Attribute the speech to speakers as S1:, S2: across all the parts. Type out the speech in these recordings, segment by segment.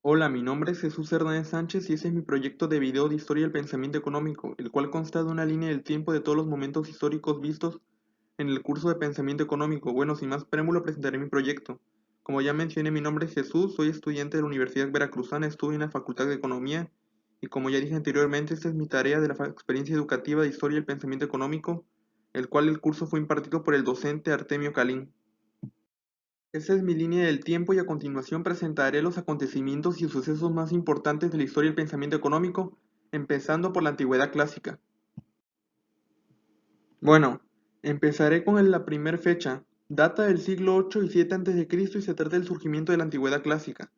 S1: Hola, mi nombre es Jesús Hernández Sánchez y ese es mi proyecto de video de historia del pensamiento económico, el cual consta de una línea del tiempo de todos los momentos históricos vistos en el curso de pensamiento económico. Bueno, sin más preámbulo presentaré mi proyecto. Como ya mencioné, mi nombre es Jesús, soy estudiante de la Universidad Veracruzana, estudio en la Facultad de Economía y como ya dije anteriormente, esta es mi tarea de la experiencia educativa de historia del pensamiento económico, el cual el curso fue impartido por el docente Artemio Calín. Esa es mi línea del tiempo y a continuación presentaré los acontecimientos y sucesos más importantes de la historia del pensamiento económico, empezando por la Antigüedad clásica. Bueno, empezaré con la primera fecha. Data del siglo 8 y 7 a.C. y se trata del surgimiento de la Antigüedad clásica.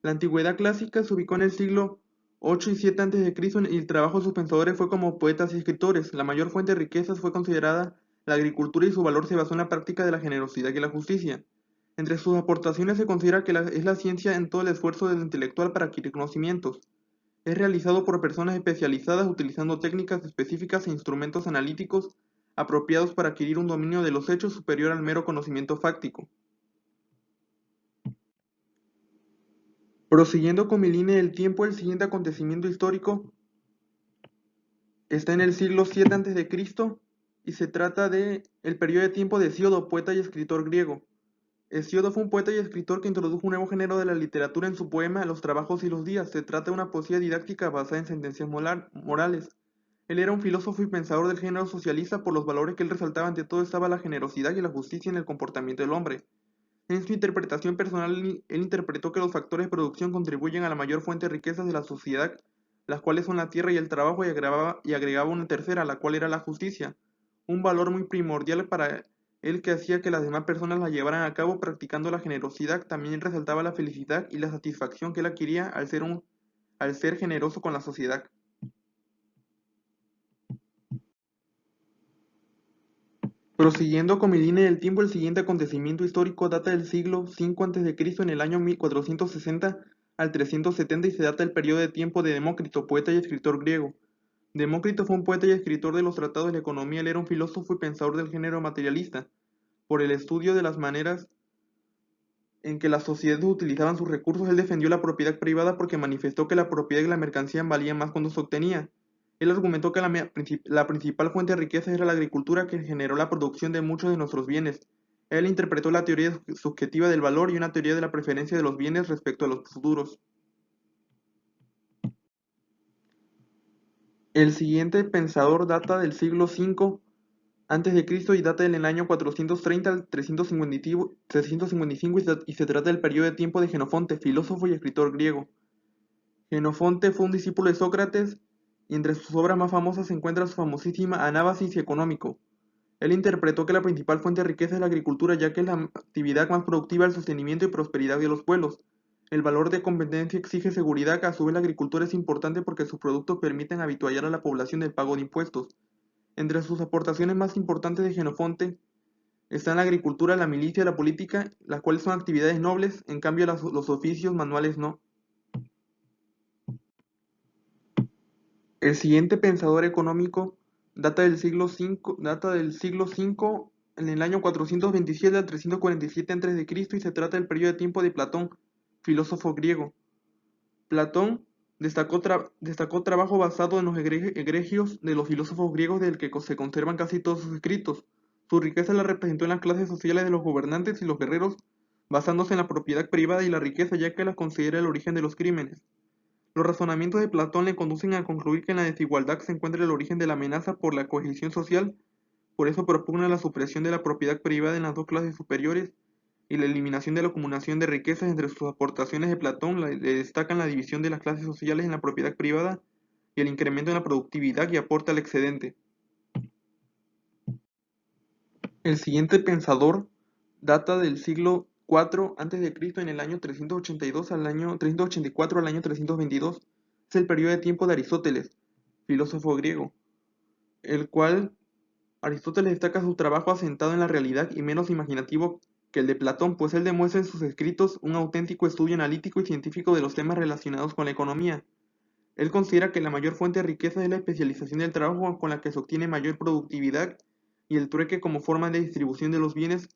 S1: La Antigüedad clásica se ubicó en el siglo 8 y 7 a.C. y el trabajo de sus pensadores fue como poetas y escritores. La mayor fuente de riquezas fue considerada la agricultura y su valor se basó en la práctica de la generosidad y la justicia. Entre sus aportaciones se considera que es la ciencia en todo el esfuerzo del intelectual para adquirir conocimientos. Es realizado por personas especializadas utilizando técnicas específicas e instrumentos analíticos apropiados para adquirir un dominio de los hechos superior al mero conocimiento fáctico. Prosiguiendo con mi línea del tiempo, el siguiente acontecimiento histórico está en el siglo 7 a.C. y se trata de el periodo de tiempo de Hesíodo, poeta y escritor griego. Hesíodo fue un poeta y escritor que introdujo un nuevo género de la literatura en su poema Los trabajos y los días. Se trata de una poesía didáctica basada en sentencias morales. Él era un filósofo y pensador del género socialista. Por los valores que él resaltaba ante todo estaba la generosidad y la justicia en el comportamiento del hombre. En su interpretación personal, él interpretó que los factores de producción contribuyen a la mayor fuente de riquezas de la sociedad, las cuales son la tierra y el trabajo, y agregaba una tercera, la cual era la justicia, un valor muy primordial para él que hacía que las demás personas la llevaran a cabo practicando la generosidad. También resaltaba la felicidad y la satisfacción que él adquiría al ser generoso con la sociedad. Prosiguiendo con mi línea del tiempo, el siguiente acontecimiento histórico data del siglo V a.C. en el año 1460 al 370 y se data del periodo de tiempo de Demócrito, poeta y escritor griego. Demócrito fue un poeta y escritor de los tratados de la economía. Él era un filósofo y pensador del género materialista. Por el estudio de las maneras en que las sociedades utilizaban sus recursos, él defendió la propiedad privada porque manifestó que la propiedad y la mercancía valían más cuando se obtenía. Él argumentó que la principal fuente de riqueza era la agricultura que generó la producción de muchos de nuestros bienes. Él interpretó la teoría subjetiva del valor y una teoría de la preferencia de los bienes respecto a los futuros. El siguiente pensador data del siglo V antes de Cristo y data del año 430 al 355 y se trata del periodo de tiempo de Jenofonte, filósofo y escritor griego. Jenofonte fue un discípulo de Sócrates y entre sus obras más famosas se encuentra su famosísima Anábasis y Económico. Él interpretó que la principal fuente de riqueza es la agricultura, ya que es la actividad más productiva del sostenimiento y prosperidad de los pueblos. El valor de competencia exige seguridad, a su vez la agricultura es importante porque sus productos permiten habituallar a la población del pago de impuestos. Entre sus aportaciones más importantes de Jenofonte están la agricultura, la milicia y la política, las cuales son actividades nobles, en cambio los oficios manuales no. El siguiente pensador económico data del siglo V en el año 427 al 347 a.C. y se trata del periodo de tiempo de Platón, filósofo griego. Platón destacó trabajo basado en los egregios de los filósofos griegos del que se conservan casi todos sus escritos. Su riqueza la representó en las clases sociales de los gobernantes y los guerreros, basándose en la propiedad privada y la riqueza, ya que las considera el origen de los crímenes. Los razonamientos de Platón le conducen a concluir que en la desigualdad se encuentra el origen de la amenaza por la cohesión social. Por eso propugna la supresión de la propiedad privada en las dos clases superiores y la eliminación de la acumulación de riquezas. Entre sus aportaciones de Platón le destacan la división de las clases sociales en la propiedad privada y el incremento en la productividad y aporta al excedente. El siguiente pensador data del siglo IV a.C. en el año 384 al año 322. Es el periodo de tiempo de Aristóteles, filósofo griego, el cual Aristóteles destaca su trabajo asentado en la realidad y menos imaginativo que el de Platón, pues él demuestra en sus escritos un auténtico estudio analítico y científico de los temas relacionados con la economía. Él considera que la mayor fuente de riqueza es la especialización del trabajo con la que se obtiene mayor productividad y el trueque como forma de distribución de los bienes.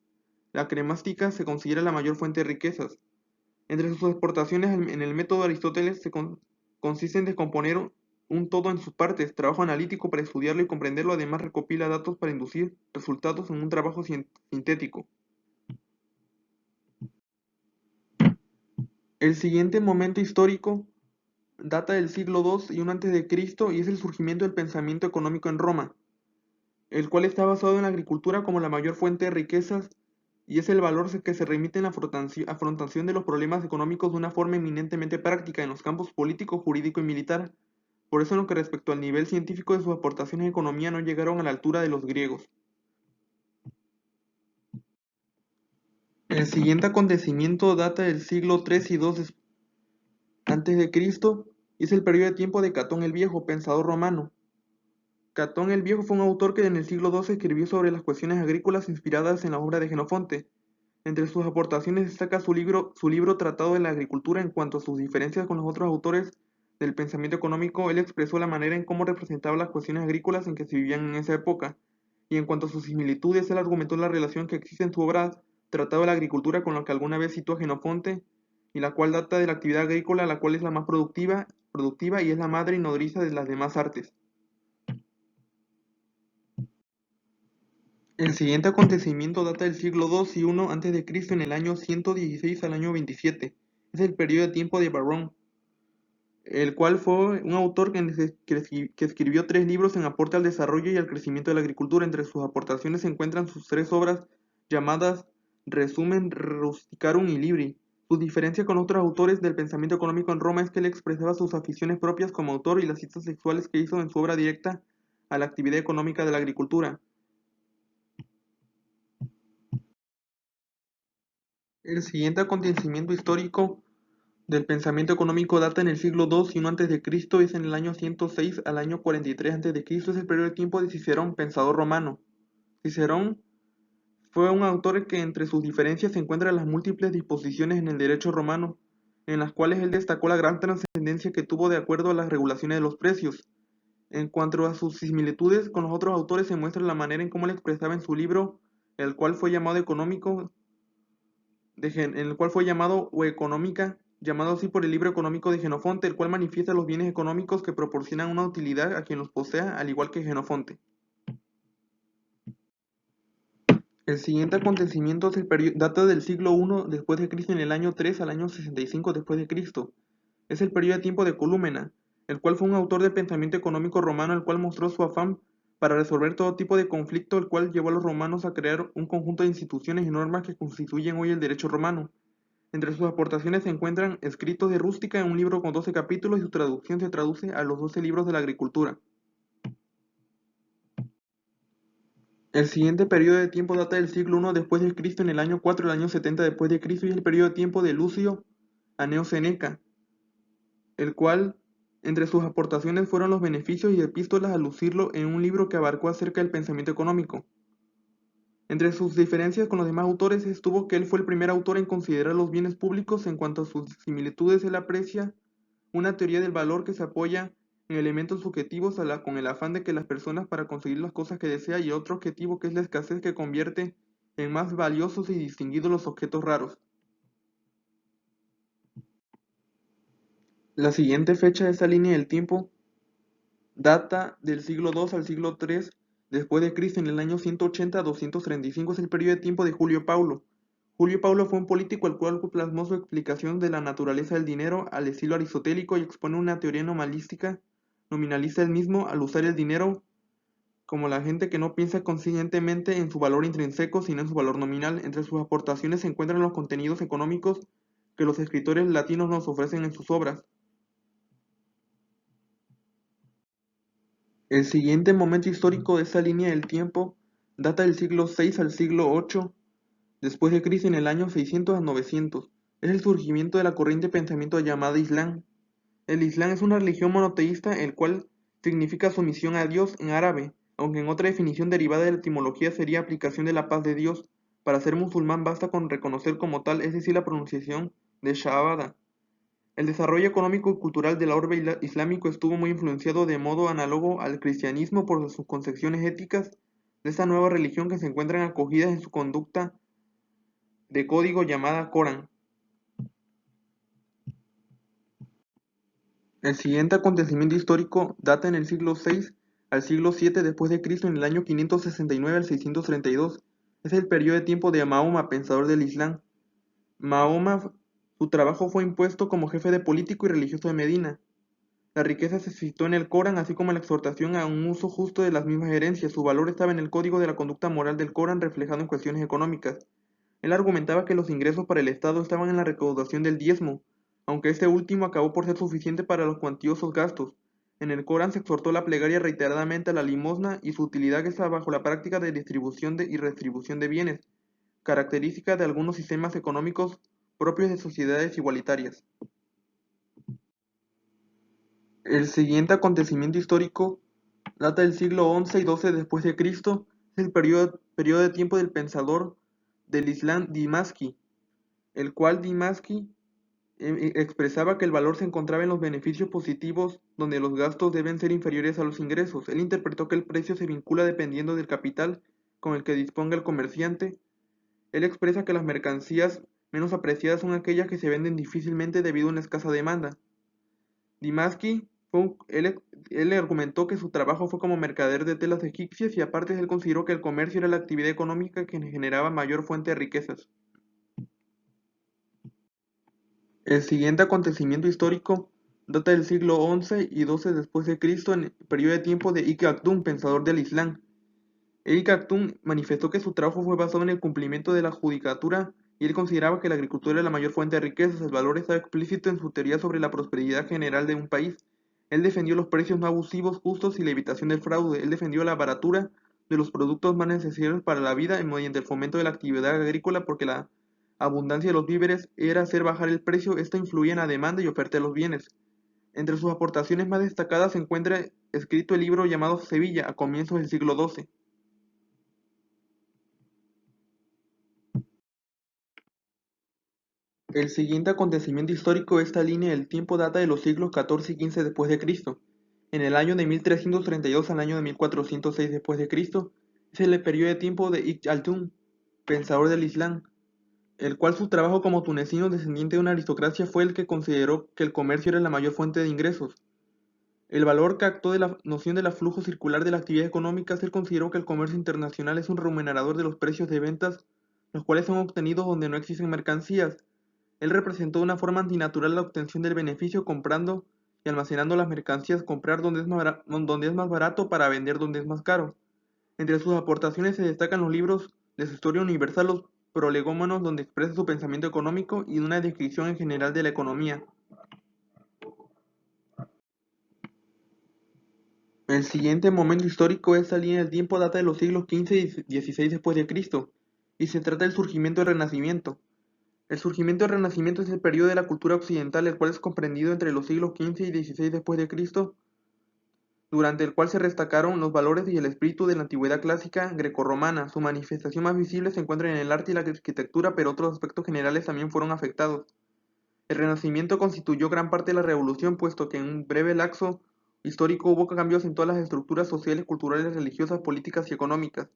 S1: La cremástica se considera la mayor fuente de riquezas. Entre sus aportaciones en el método de Aristóteles consiste en descomponer un todo en sus partes, trabajo analítico para estudiarlo y comprenderlo, además recopila datos para inducir resultados en un trabajo sintético. El siguiente momento histórico data del siglo II y 1 a.C. y es el surgimiento del pensamiento económico en Roma, el cual está basado en la agricultura como la mayor fuente de riquezas y es el valor que se remite en la afrontación de los problemas económicos de una forma eminentemente práctica en los campos político, jurídico y militar. Por eso en lo que respecta al nivel científico de sus aportaciones en economía no llegaron a la altura de los griegos. El siguiente acontecimiento data del siglo III y II antes de Cristo y es el periodo de tiempo de Catón el Viejo, pensador romano. Catón el Viejo fue un autor que en el siglo II escribió sobre las cuestiones agrícolas inspiradas en la obra de Jenofonte. Entre sus aportaciones destaca su libro Tratado de la Agricultura. En cuanto a sus diferencias con los otros autores del pensamiento económico, él expresó la manera en cómo representaba las cuestiones agrícolas en que se vivían en esa época. Y en cuanto a sus similitudes, él argumentó la relación que existe en su obra Tratado de la Agricultura con lo que alguna vez citó a Jenofonte, y la cual data de la actividad agrícola, la cual es la más productiva y es la madre y nodriza de las demás artes. El siguiente acontecimiento data del siglo II y 1 a.C. en el año 116 al año 27. Es el periodo de tiempo de Varrón, el cual fue un autor que escribió 3 libros en aporte al desarrollo y al crecimiento de la agricultura. Entre sus aportaciones se encuentran sus 3 obras llamadas Resumen Rusticarum y Libri. Su diferencia con otros autores del pensamiento económico en Roma es que él expresaba sus aficiones propias como autor y las citas sexuales que hizo en su obra directa a la actividad económica de la agricultura. El siguiente acontecimiento histórico del pensamiento económico data en el siglo II y 1 a.C. es en el año 106 al año 43 a.C. Es el periodo de tiempo de Cicerón, pensador romano. Cicerón fue un autor que entre sus diferencias se encuentran las múltiples disposiciones en el derecho romano, en las cuales él destacó la gran trascendencia que tuvo de acuerdo a las regulaciones de los precios. En cuanto a sus similitudes con los otros autores se muestra la manera en cómo él expresaba en su libro, el cual fue llamado económico, en el cual fue llamado o económica, llamado así por el libro económico de Jenofonte, el cual manifiesta los bienes económicos que proporcionan una utilidad a quien los posea, al igual que Jenofonte. El siguiente acontecimiento data del siglo I después de Cristo en el año 3 al año 65 después de Cristo. Es el periodo de tiempo de Colúmena, el cual fue un autor de pensamiento económico romano, el cual mostró su afán para resolver todo tipo de conflicto, el cual llevó a los romanos a crear un conjunto de instituciones y normas que constituyen hoy el derecho romano. Entre sus aportaciones se encuentran Escritos de Rústica, un libro con 12 capítulos y su traducción se traduce a los 12 libros de la agricultura. El siguiente periodo de tiempo data del siglo I después de Cristo en el año 4 al año 70 después de Cristo y es el periodo de tiempo de Lucio Aneo Seneca, el cual entre sus aportaciones fueron los beneficios y epístolas al lucirlo en un libro que abarcó acerca del pensamiento económico. Entre sus diferencias con los demás autores estuvo que él fue el primer autor en considerar los bienes públicos. En cuanto a sus similitudes, él aprecia una teoría del valor que se apoya en elementos subjetivos con el afán de que las personas para conseguir las cosas que desea y otro objetivo que es la escasez que convierte en más valiosos y distinguidos los objetos raros. La siguiente fecha de esta línea del tiempo data del siglo II al siglo III después de Cristo en el año 180 a 235 es el periodo de tiempo de Julio Paulo. Julio Paulo fue un político el cual plasmó su explicación de la naturaleza del dinero al estilo aristotélico y expone una teoría nominalista del mismo al usar el dinero como la gente que no piensa conscientemente en su valor intrínseco sino en su valor nominal. Entre sus aportaciones se encuentran los contenidos económicos que los escritores latinos nos ofrecen en sus obras. El siguiente momento histórico de esta línea del tiempo data del siglo VI al siglo VIII después de Cristo en el año 600 a 900. Es el surgimiento de la corriente de pensamiento llamada Islam. El Islam es una religión monoteísta, el cual significa sumisión a Dios en árabe, aunque en otra definición derivada de la etimología sería aplicación de la paz de Dios. Para ser musulmán basta con reconocer como tal, es decir, la pronunciación de Shahada. El desarrollo económico y cultural del orbe islámico estuvo muy influenciado de modo análogo al cristianismo por sus concepciones éticas de esta nueva religión que se encuentran acogidas en su conducta de código llamada Corán. El siguiente acontecimiento histórico data en el siglo VI al siglo VII después de Cristo en el año 569 al 632. Es el periodo de tiempo de Mahoma, pensador del Islam. Mahoma, su trabajo fue impuesto como jefe de político y religioso de Medina. La riqueza se citó en el Corán, así como la exhortación a un uso justo de las mismas herencias. Su valor estaba en el código de la conducta moral del Corán reflejado en cuestiones económicas. Él argumentaba que los ingresos para el Estado estaban en la recaudación del diezmo, aunque este último acabó por ser suficiente para los cuantiosos gastos. En el Corán se exhortó la plegaria reiteradamente a la limosna y su utilidad está bajo la práctica de distribución y redistribución de bienes, característica de algunos sistemas económicos propios de sociedades igualitarias. El siguiente acontecimiento histórico data del siglo XI y XII después de Cristo, es el periodo de tiempo del pensador del Islam Dimashqui, el cual Dimashqui expresaba que el valor se encontraba en los beneficios positivos donde los gastos deben ser inferiores a los ingresos. Él interpretó que el precio se vincula dependiendo del capital con el que disponga el comerciante. Él expresa que las mercancías menos apreciadas son aquellas que se venden difícilmente debido a una escasa demanda. Dimashqui él argumentó que su trabajo fue como mercader de telas egipcias y aparte él consideró que el comercio era la actividad económica que generaba mayor fuente de riquezas. El siguiente acontecimiento histórico data del siglo XI y XII después de Cristo en el periodo de tiempo de Ibn Khaldun, pensador del Islam. Ibn Khaldun manifestó que su trabajo fue basado en el cumplimiento de la judicatura y él consideraba que la agricultura era la mayor fuente de riquezas. El valor estaba explícito en su teoría sobre la prosperidad general de un país. Él defendió los precios no abusivos, justos y la evitación del fraude. Él defendió la baratura de los productos más necesarios para la vida mediante el fomento de la actividad agrícola porque la abundancia de los víveres era hacer bajar el precio. Esto influía en la demanda y oferta de los bienes. Entre sus aportaciones más destacadas se encuentra escrito el libro llamado Sevilla a comienzos del siglo XII. El siguiente acontecimiento histórico de esta línea del tiempo data de los siglos XIV y XV después de Cristo. En el año de 1332 al año de 1406 después de Cristo es el periodo de tiempo de Ibn Khaldun, pensador del Islam, el cual su trabajo como tunecino descendiente de una aristocracia fue el que consideró que el comercio era la mayor fuente de ingresos. El valor captó de la noción del flujo circular de la actividad económica, se consideró que el comercio internacional es un remunerador de los precios de ventas, los cuales son obtenidos donde no existen mercancías. Él representó una forma antinatural la obtención del beneficio comprando y almacenando las mercancías, comprar donde es más barato para vender donde es más caro. Entre sus aportaciones se destacan los libros de su historia universal, los prolegómenos, donde expresa su pensamiento económico y una descripción en general de la economía. El siguiente momento histórico de esta línea del tiempo data de los siglos XV y XVI después de Cristo, y se trata del surgimiento del Renacimiento. El surgimiento del Renacimiento es el periodo de la cultura occidental, el cual es comprendido entre los siglos XV y XVI después de Cristo, durante el cual se destacaron los valores y el espíritu de la antigüedad clásica grecorromana. Su manifestación más visible se encuentra en el arte y la arquitectura, pero otros aspectos generales también fueron afectados. El Renacimiento constituyó gran parte de la revolución, puesto que en un breve lapso histórico hubo cambios en todas las estructuras sociales, culturales, religiosas, políticas y económicas.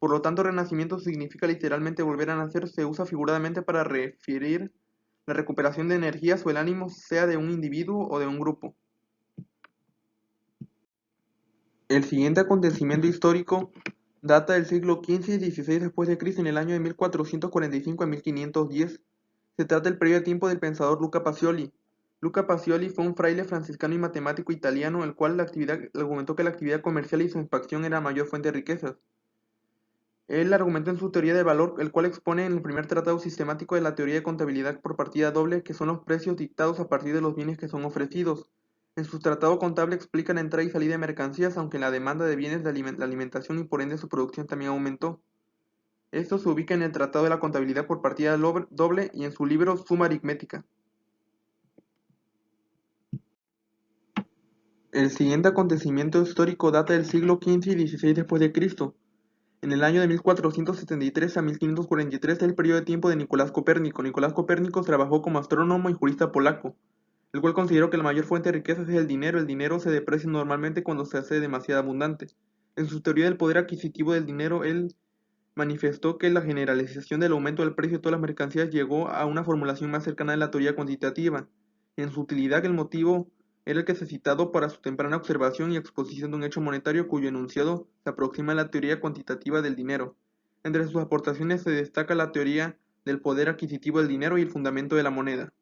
S1: Por lo tanto, Renacimiento significa literalmente volver a nacer, se usa figuradamente para referir la recuperación de energías o el ánimo, sea de un individuo o de un grupo. El siguiente acontecimiento histórico data del siglo XV y XVI después de Cristo en el año de 1445 a 1510. Se trata del periodo de tiempo del pensador Luca Pacioli. Luca Pacioli fue un fraile franciscano y matemático italiano, el cual argumentó que la actividad comercial y su expansión era la mayor fuente de riquezas. Él argumentó en su teoría del valor, el cual expone en el primer tratado sistemático de la teoría de contabilidad por partida doble, que son los precios dictados a partir de los bienes que son ofrecidos. En su tratado contable explica la entrada y salida de mercancías, aunque la demanda de bienes de la alimentación y por ende su producción también aumentó. Esto se ubica en el tratado de la contabilidad por partida doble y en su libro Suma aritmética. El siguiente acontecimiento histórico data del siglo XV y XVI después de Cristo. En el año de 1473 a 1543 es el periodo de tiempo de Nicolás Copérnico. Nicolás Copérnico trabajó como astrónomo y jurista polaco, el cual consideró que la mayor fuente de riqueza es el dinero. El dinero se deprecia normalmente cuando se hace demasiado abundante. En su teoría del poder adquisitivo del dinero, él manifestó que la generalización del aumento del precio de todas las mercancías llegó a una formulación más cercana de la teoría cuantitativa. En su utilidad, el motivo Era el que se ha citado para su temprana observación y exposición de un hecho monetario cuyo enunciado se aproxima a la teoría cuantitativa del dinero. Entre sus aportaciones se destaca la teoría del poder adquisitivo del dinero y el fundamento de la moneda.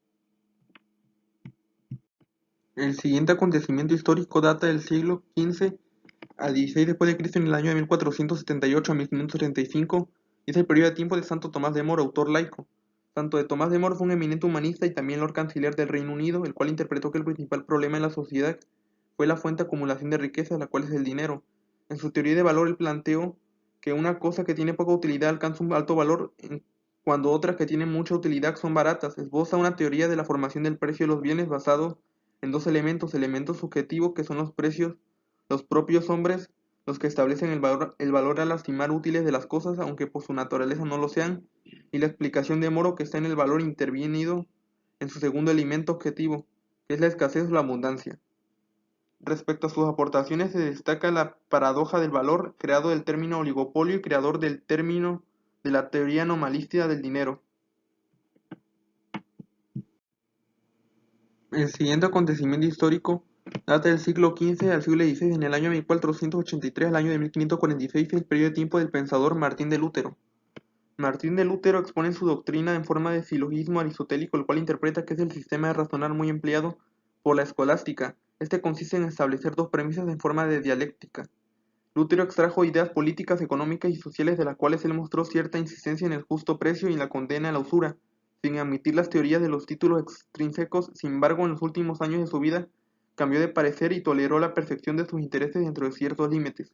S1: El siguiente acontecimiento histórico data del siglo XV al XVI después de Cristo en el año de 1478 a 1535, y es el periodo de tiempo de Santo Tomás de Moro, autor laico. Santo de Tomás de Moro fue un eminente humanista y también Lord Canciller del Reino Unido, el cual interpretó que el principal problema en la sociedad fue la fuente de acumulación de riqueza, la cual es el dinero. En su teoría de valor, él planteó que una cosa que tiene poca utilidad alcanza un alto valor cuando otras que tienen mucha utilidad son baratas. Esboza una teoría de la formación del precio de los bienes basado en dos elementos subjetivos que son los precios, los propios hombres, los que establecen el valor al estimar útiles de las cosas, aunque por su naturaleza no lo sean, y la explicación de Moro que está en el valor intervenido en su segundo elemento objetivo, que es la escasez o la abundancia. Respecto a sus aportaciones se destaca la paradoja del valor, creador del término oligopolio y creador del término de la teoría anomalística del dinero. El siguiente acontecimiento histórico data del siglo XV al siglo XVI. En el año 1483 al año de 1546 es el periodo de tiempo del pensador Martín de Lutero. Martín de Lutero expone su doctrina en forma de silogismo aristotélico, el cual interpreta que es el sistema de razonar muy empleado por la escolástica. Este consiste en establecer dos premisas en forma de dialéctica. Lutero extrajo ideas políticas, económicas y sociales de las cuales él mostró cierta insistencia en el justo precio y en la condena a la usura, sin admitir las teorías de los títulos extrínsecos. Sin embargo, en los últimos años de su vida, cambió de parecer y toleró la perfección de sus intereses dentro de ciertos límites.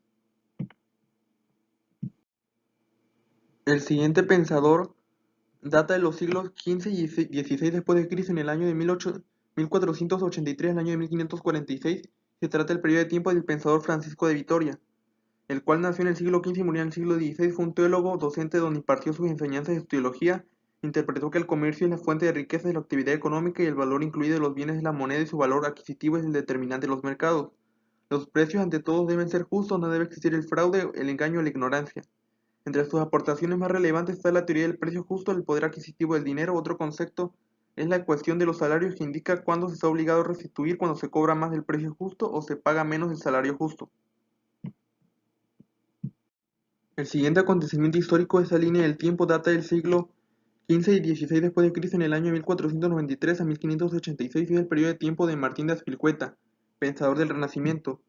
S1: El siguiente pensador data de los siglos XV y XVI después de Cristo en el año de 1483 al año de 1546. Se trata del periodo de tiempo del pensador Francisco de Vitoria, el cual nació en el siglo XV y murió en el siglo XVI. Fue un teólogo, docente donde impartió sus enseñanzas de su teología. Interpretó que el comercio es la fuente de riqueza de la actividad económica y el valor incluido de los bienes de la moneda y su valor adquisitivo es el determinante de los mercados. Los precios ante todo deben ser justos, no debe existir el fraude, el engaño o la ignorancia. Entre sus aportaciones más relevantes está la teoría del precio justo, el poder adquisitivo del dinero. Otro concepto es la cuestión de los salarios, que indica cuándo se está obligado a restituir, cuando se cobra más del precio justo o se paga menos del salario justo. El siguiente acontecimiento histórico de esta línea del tiempo data del siglo XV y XVI después de Cristo en el año 1493 a 1586 y es el periodo de tiempo de Martín de Azpilicueta, pensador del Renacimiento.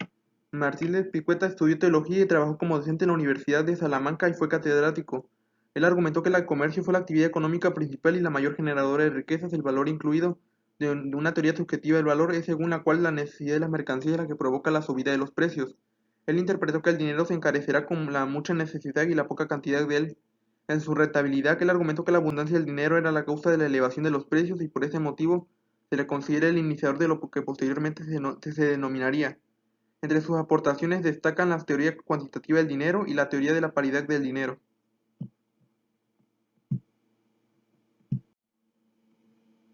S1: Martín de Azpilicueta estudió teología y trabajó como docente en la Universidad de Salamanca y fue catedrático. Él argumentó que el comercio fue la actividad económica principal y la mayor generadora de riquezas. El valor incluido de una teoría subjetiva del valor es según la cual la necesidad de las mercancías es la que provoca la subida de los precios. Él interpretó que el dinero se encarecerá con la mucha necesidad y la poca cantidad de él. En su rentabilidad, él argumentó que la abundancia del dinero era la causa de la elevación de los precios y por ese motivo se le considera el iniciador de lo que posteriormente se denominaría. Entre sus aportaciones destacan la teoría cuantitativa del dinero y la teoría de la paridad del dinero.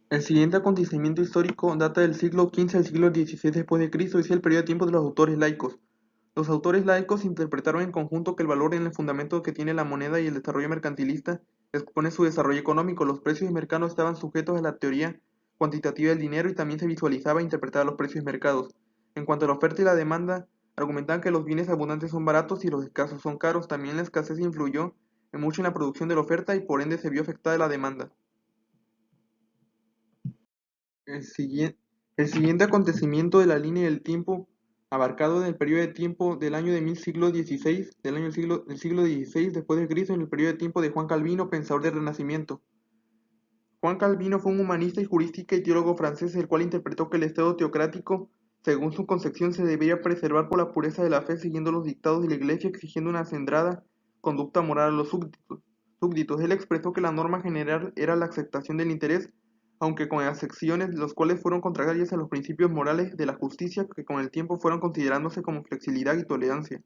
S1: El siguiente acontecimiento histórico data del siglo XV al siglo XVI después de Cristo y es el periodo de tiempo de los autores laicos. Los autores laicos interpretaron en conjunto que el valor en el fundamento que tiene la moneda y el desarrollo mercantilista expone su desarrollo económico. Los precios de mercado estaban sujetos a la teoría cuantitativa del dinero y también se visualizaba e interpretaba los precios de mercados. En cuanto a la oferta y la demanda, argumentaban que los bienes abundantes son baratos y los escasos son caros. También la escasez influyó en mucho en la producción de la oferta y por ende se vio afectada la demanda. El siguiente acontecimiento de la línea del tiempo abarcado en el periodo de tiempo del año de 1000 siglo XVI, del siglo XVI después de Cristo, en el periodo de tiempo de Juan Calvino, pensador del Renacimiento. Juan Calvino fue un humanista y jurista y teólogo francés, el cual interpretó que el Estado teocrático, según su concepción, se debía preservar por la pureza de la fe, siguiendo los dictados de la Iglesia, exigiendo una acendrada conducta moral a los súbditos. Él expresó que la norma general era la aceptación del interés, aunque con excepciones, los cuales fueron contrarias a los principios morales de la justicia, que con el tiempo fueron considerándose como flexibilidad y tolerancia.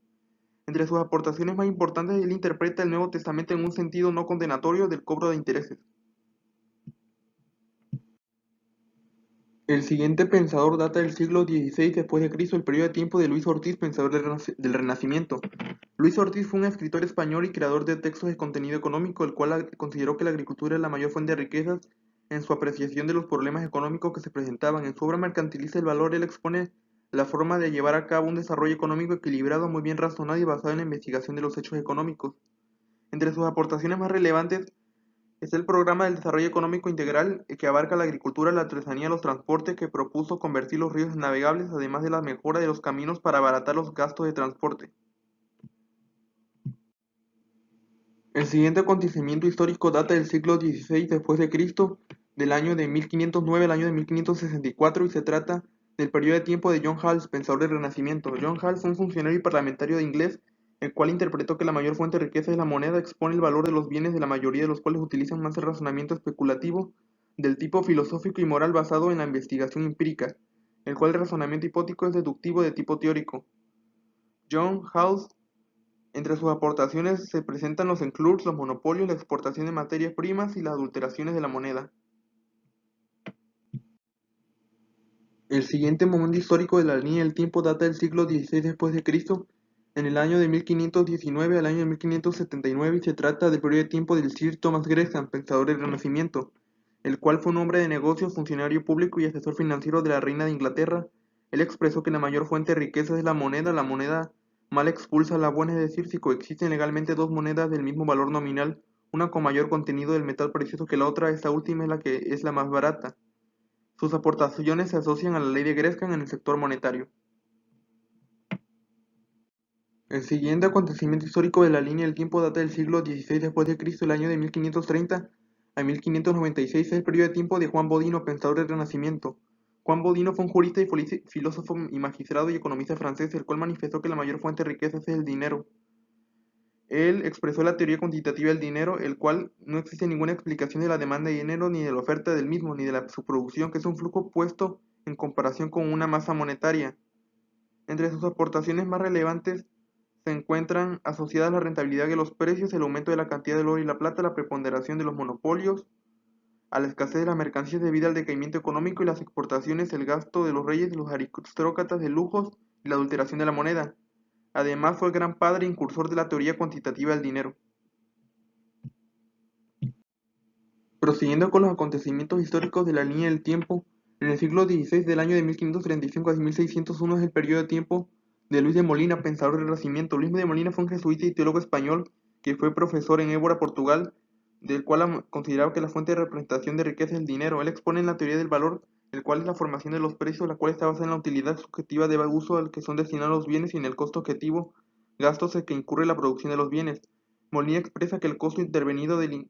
S1: Entre sus aportaciones más importantes, él interpreta el Nuevo Testamento en un sentido no condenatorio del cobro de intereses. El siguiente pensador data del siglo XVI después de Cristo, el periodo de tiempo de Luis Ortiz, pensador del Renacimiento. Luis Ortiz fue un escritor español y creador de textos de contenido económico, el cual consideró que la agricultura es la mayor fuente de riquezas en su apreciación de los problemas económicos que se presentaban. En su obra Mercantiliza el valor, él expone la forma de llevar a cabo un desarrollo económico equilibrado, muy bien razonado y basado en la investigación de los hechos económicos. Entre sus aportaciones más relevantes está el Programa del Desarrollo Económico Integral, que abarca la agricultura, la artesanía, los transportes, que propuso convertir los ríos en navegables, además de la mejora de los caminos para abaratar los gastos de transporte. El siguiente acontecimiento histórico data del siglo XVI después de Cristo, del año de 1509 al año de 1564, y se trata del periodo de tiempo de John Hall, pensador del Renacimiento. John Hall fue un funcionario y parlamentario de inglés, el cual interpretó que la mayor fuente de riqueza es la moneda, expone el valor de los bienes de la mayoría de los cuales utilizan más el razonamiento especulativo del tipo filosófico y moral basado en la investigación empírica, el cual el razonamiento hipótico es deductivo de tipo teórico. John Hall, entre sus aportaciones se presentan los enclubs, los monopolios, la exportación de materias primas y las adulteraciones de la moneda. El siguiente momento histórico de la línea del tiempo data del siglo XVI después de Cristo, en el año de 1519 al año de 1579, y se trata del periodo de tiempo del Sir Thomas Gresham, pensador del Renacimiento, el cual fue un hombre de negocios, funcionario público y asesor financiero de la reina de Inglaterra. Él expresó que la mayor fuente de riqueza es la moneda mal expulsa a la buena, es decir, si coexisten legalmente dos monedas del mismo valor nominal, una con mayor contenido del metal precioso que la otra, esta última es la que es la más barata. Sus aportaciones se asocian a la ley de Gresham en el sector monetario. El siguiente acontecimiento histórico de la línea del tiempo data del siglo XVI después de Cristo, el año de 1530 a 1596, es el periodo de tiempo de Juan Bodino, pensador del Renacimiento. Juan Bodino fue un jurista y filósofo y magistrado y economista francés, el cual manifestó que la mayor fuente de riqueza es el dinero. Él expresó la teoría cuantitativa del dinero, el cual no existe ninguna explicación de la demanda de dinero, ni de la oferta del mismo, ni de su producción, que es un flujo puesto en comparación con una masa monetaria. Entre sus aportaciones más relevantes se encuentran asociadas la rentabilidad de los precios, el aumento de la cantidad del oro y la plata, la preponderación de los monopolios, a la escasez de las mercancías debido al decaimiento económico y las exportaciones, el gasto de los reyes, los aristócratas de lujos y la adulteración de la moneda. Además, fue el gran padre e incursor de la teoría cuantitativa del dinero. Prosiguiendo con los acontecimientos históricos de la línea del tiempo, en el siglo XVI, del año de 1535 a 1601, es el periodo de tiempo de Luis de Molina, pensador del Renacimiento. Luis de Molina fue un jesuita y teólogo español que fue profesor en Évora, Portugal, del cual consideraba que la fuente de representación de riqueza es el dinero. Él expone en la teoría del valor, el cual es la formación de los precios, la cual está basada en la utilidad subjetiva de uso al que son destinados los bienes y en el costo objetivo, gastos en que incurre la producción de los bienes. Molina expresa que el costo intervenido del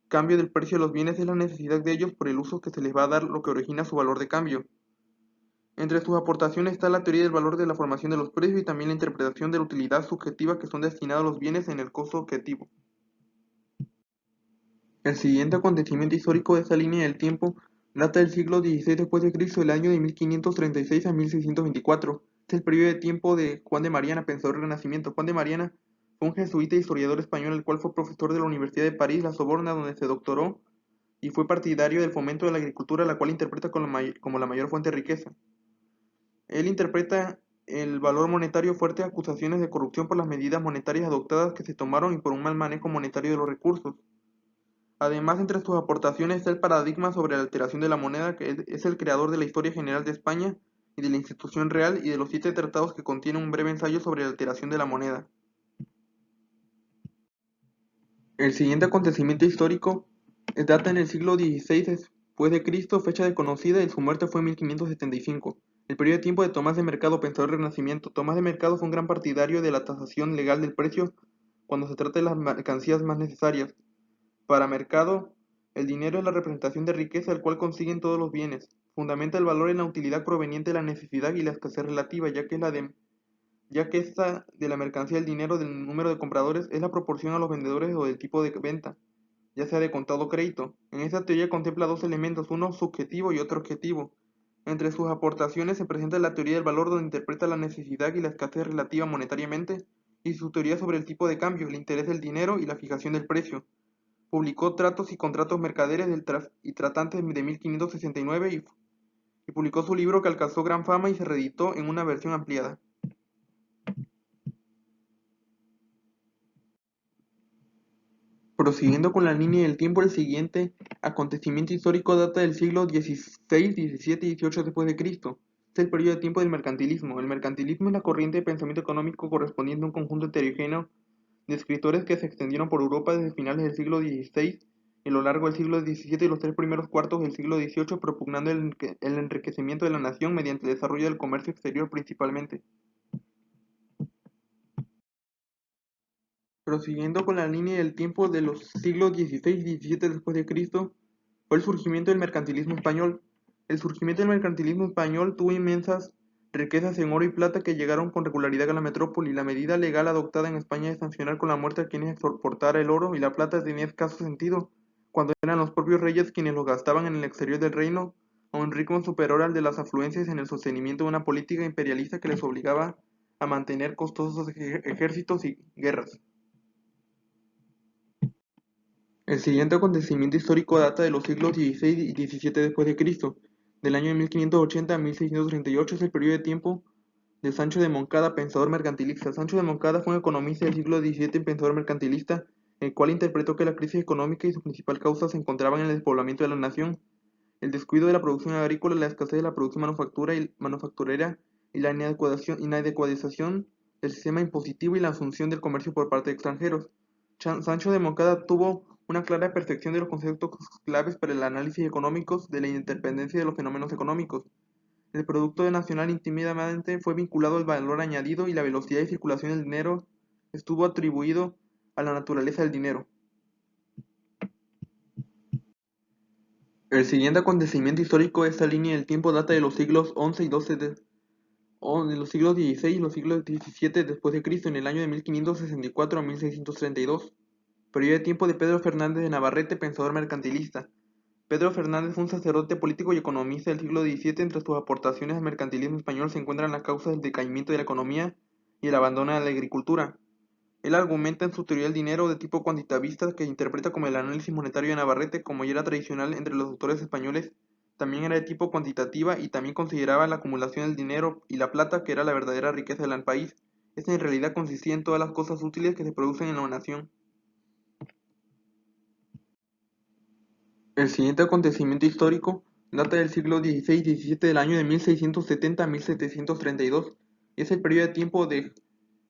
S1: cambio del precio de los bienes es la necesidad de ellos por el uso que se les va a dar, lo que origina su valor de cambio. Entre sus aportaciones está la teoría del valor de la formación de los precios y también la interpretación de la utilidad subjetiva que son destinados los bienes en el costo objetivo. El siguiente acontecimiento histórico de esta línea del tiempo data del siglo XVI después de Cristo, el año de 1536 a 1624. Es el periodo de tiempo de Juan de Mariana, pensador del Renacimiento. Juan de Mariana fue un jesuita e historiador español, el cual fue profesor de la Universidad de París, la Sorbona, donde se doctoró, y fue partidario del fomento de la agricultura, la cual interpreta como la mayor fuente de riqueza. Él interpreta el valor monetario fuerte a acusaciones de corrupción por las medidas monetarias adoptadas que se tomaron y por un mal manejo monetario de los recursos. Además, entre sus aportaciones está el paradigma sobre la alteración de la moneda, que es el creador de la historia general de España y de la institución real y de los 7 tratados que contienen un breve ensayo sobre la alteración de la moneda. El siguiente acontecimiento histórico data en el siglo XVI después de Cristo, fecha desconocida, y su muerte fue en 1575. El periodo de tiempo de Tomás de Mercado, pensador del Renacimiento. Tomás de Mercado fue un gran partidario de la tasación legal del precio cuando se trata de las mercancías más necesarias. Para Mercado, el dinero es la representación de riqueza el cual consiguen todos los bienes. Fundamenta el valor en la utilidad proveniente de la necesidad y la escasez relativa, ya que esta de la mercancía el dinero del número de compradores es la proporción a los vendedores o del tipo de venta, ya sea de contado o crédito. En esta teoría contempla dos elementos, uno subjetivo y otro objetivo. Entre sus aportaciones se presenta la teoría del valor, donde interpreta la necesidad y la escasez relativa monetariamente, y su teoría sobre el tipo de cambio, el interés del dinero y la fijación del precio. Publicó Tratos y Contratos Mercaderes y Tratantes de 1569 y publicó su libro, que alcanzó gran fama y se reeditó en una versión ampliada. Prosiguiendo con la línea del tiempo, el siguiente acontecimiento histórico data del siglo XVI, XVII y XVIII después de Cristo. Es el periodo de tiempo del mercantilismo. El mercantilismo es la corriente de pensamiento económico correspondiente a un conjunto heterogéneo de escritores que se extendieron por Europa desde finales del siglo XVI y a lo largo del siglo XVII y los tres primeros cuartos del siglo XVIII, propugnando el enriquecimiento de la nación mediante el desarrollo del comercio exterior principalmente. Prosiguiendo con la línea del tiempo de los siglos XVI y XVII después de Cristo, fue el surgimiento del mercantilismo español. El surgimiento del mercantilismo español tuvo inmensas riquezas en oro y plata que llegaron con regularidad a la metrópoli. La medida legal adoptada en España de sancionar con la muerte a quienes exportara el oro y la plata tenía escaso sentido, cuando eran los propios reyes quienes los gastaban en el exterior del reino, a un ritmo superior al de las afluencias en el sostenimiento de una política imperialista que les obligaba a mantener costosos ejércitos y guerras. El siguiente acontecimiento histórico data de los siglos XVI y XVII después de Cristo. Del año de 1580 a 1638 es el periodo de tiempo de Sancho de Moncada, pensador mercantilista. Sancho de Moncada fue un economista del siglo XVII y pensador mercantilista, el cual interpretó que la crisis económica y su principal causa se encontraban en el despoblamiento de la nación, el descuido de la producción agrícola, la escasez de la producción manufacturera y la inadecuación del sistema impositivo y la asunción del comercio por parte de extranjeros. Sancho de Moncada tuvo una clara percepción de los conceptos claves para el análisis económicos de la interdependencia de los fenómenos económicos. El producto nacional inmediatamente fue vinculado al valor añadido y la velocidad de circulación del dinero estuvo atribuido a la naturaleza del dinero. El siguiente acontecimiento histórico de esta línea del tiempo data de los siglos XI y XII de los siglos XVI y los siglos XVII después de Cristo, en el año de 1564 a 1632. Periodo de tiempo de Pedro Fernández de Navarrete, pensador mercantilista. Pedro Fernández fue un sacerdote político y economista del siglo XVII. Entre sus aportaciones al mercantilismo español se encuentran las causas del decaimiento de la economía y el abandono de la agricultura. Él argumenta en su teoría del dinero de tipo cuantitativista, que interpreta como el análisis monetario de Navarrete, como ya era tradicional entre los autores españoles, también era de tipo cuantitativa y también consideraba la acumulación del dinero y la plata, que era la verdadera riqueza del país. Esta en realidad consistía en todas las cosas útiles que se producen en la nación. El siguiente acontecimiento histórico data del siglo XVI y XVII, del año de 1670 a 1732, y es el periodo de tiempo de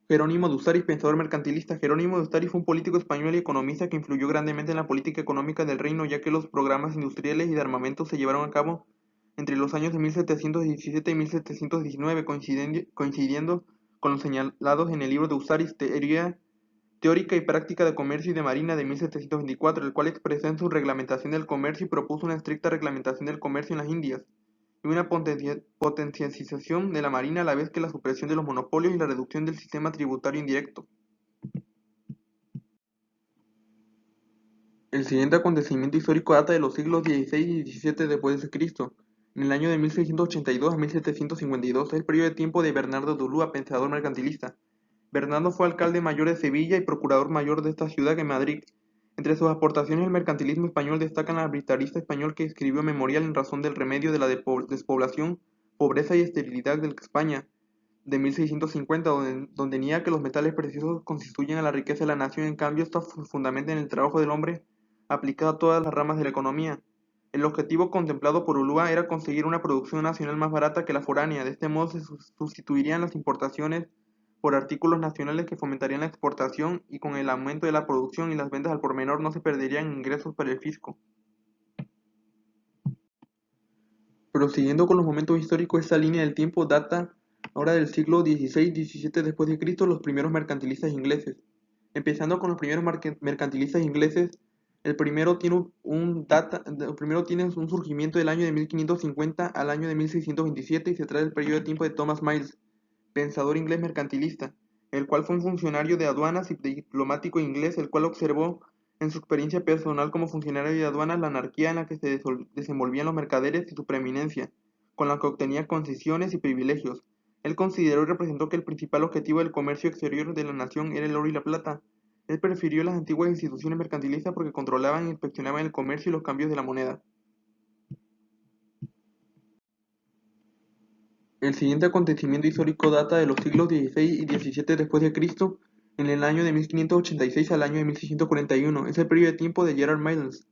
S1: Jerónimo de Ustari, pensador mercantilista. Jerónimo de Ustari fue un político español y economista que influyó grandemente en la política económica del reino, ya que los programas industriales y de armamento se llevaron a cabo entre los años de 1717 y 1719, coincidiendo con los señalados en el libro de Ustari, Teoría Teórica y Práctica de Comercio y de Marina de 1724, el cual expresó en su reglamentación del comercio y propuso una estricta reglamentación del comercio en las Indias y una potencialización de la marina, a la vez que la supresión de los monopolios y la reducción del sistema tributario indirecto. El siguiente acontecimiento histórico data de los siglos XVI y XVII después de Cristo. En el año de 1682 a 1752 es el periodo de tiempo de Bernardo de Ulúa, pensador mercantilista. Bernardo fue alcalde mayor de Sevilla y procurador mayor de esta ciudad en Madrid. Entre sus aportaciones al mercantilismo español destacan el arbitrarista español que escribió memorial en razón del remedio de la despoblación, pobreza y esterilidad de España, de 1650, donde niega que los metales preciosos constituyen a la riqueza de la nación. En cambio, está fundamenta en el trabajo del hombre aplicado a todas las ramas de la economía. El objetivo contemplado por Ulúa era conseguir una producción nacional más barata que la foránea. De este modo se sustituirían las importaciones por artículos nacionales que fomentarían la exportación, y con el aumento de la producción y las ventas al por menor no se perderían ingresos para el fisco. Prosiguiendo con los momentos históricos, esta línea del tiempo data ahora del siglo XVI-XVII después de Cristo, los primeros mercantilistas ingleses. Empezando con los primeros mercantilistas ingleses, el primero tiene un surgimiento del año de 1550 al año de 1627 y se trata del periodo de tiempo de Thomas Miles, pensador inglés mercantilista, el cual fue un funcionario de aduanas y diplomático inglés, el cual observó en su experiencia personal como funcionario de aduanas la anarquía en la que se desenvolvían los mercaderes y su preeminencia, con la que obtenía concesiones y privilegios. Él consideró y representó que el principal objetivo del comercio exterior de la nación era el oro y la plata. Él prefirió las antiguas instituciones mercantilistas porque controlaban e inspeccionaban el comercio y los cambios de la moneda. El siguiente acontecimiento histórico data de los siglos XVI y XVII después de Cristo, en el año de 1586 al año de 1641. Es el periodo de tiempo de Gerard Miles,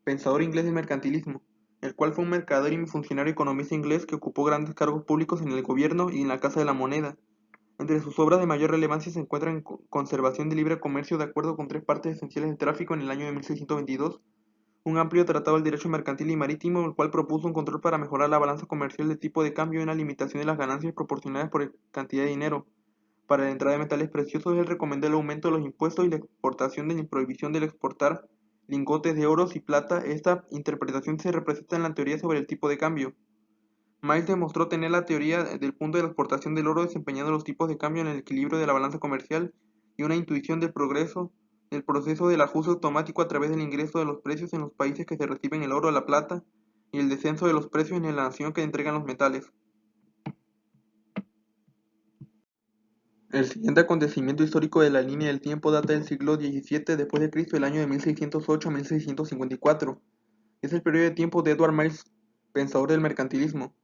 S1: pensador inglés del mercantilismo, el cual fue un mercader y funcionario economista inglés que ocupó grandes cargos públicos en el gobierno y en la Casa de la Moneda. Entre sus obras de mayor relevancia se encuentran Conservación de libre comercio de acuerdo con tres partes esenciales del tráfico en el año de 1622, un amplio tratado del derecho mercantil y marítimo, el cual propuso un control para mejorar la balanza comercial de tipo de cambio y una limitación de las ganancias proporcionadas por cantidad de dinero. Para la entrada de metales preciosos, él recomendó el aumento de los impuestos y la exportación de la prohibición de exportar lingotes de oro y plata. Esta interpretación se representa en la teoría sobre el tipo de cambio. Miles demostró tener la teoría del punto de la exportación del oro desempeñando los tipos de cambio en el equilibrio de la balanza comercial y una intuición del progreso del proceso del ajuste automático a través del ingreso de los precios en los países que se reciben el oro o la plata y el descenso de los precios en la nación que entregan los metales. El siguiente acontecimiento histórico de la línea del tiempo data del siglo XVII después de Cristo, el año de 1608 a 1654. Es el periodo de tiempo de Edward Miles, pensador del mercantilismo,